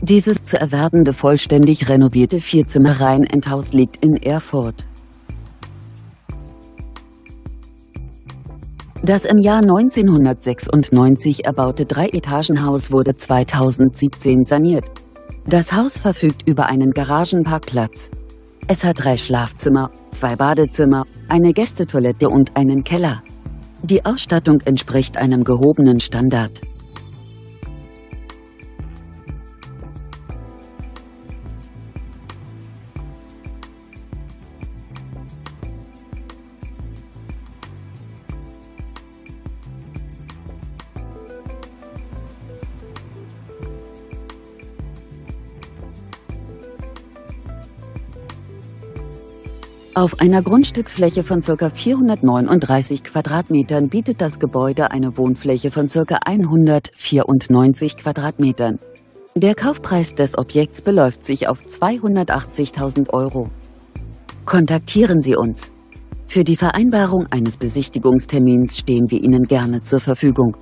Dieses zu erwerbende vollständig renovierte Vierzimmer-Reihenendhaus liegt in Erfurt. Das im Jahr 1996 erbaute Drei-Etagen-Haus wurde 2017 saniert. Das Haus verfügt über einen Garagenparkplatz. Es hat 3 Schlafzimmer, 2 Badezimmer, eine Gästetoilette und einen Keller. Die Ausstattung entspricht einem gehobenen Standard. Auf einer Grundstücksfläche von ca. 439 Quadratmetern bietet das Gebäude eine Wohnfläche von ca. 194 Quadratmetern. Der Kaufpreis des Objekts beläuft sich auf 280.000 €. Kontaktieren Sie uns. Für die Vereinbarung eines Besichtigungstermins stehen wir Ihnen gerne zur Verfügung.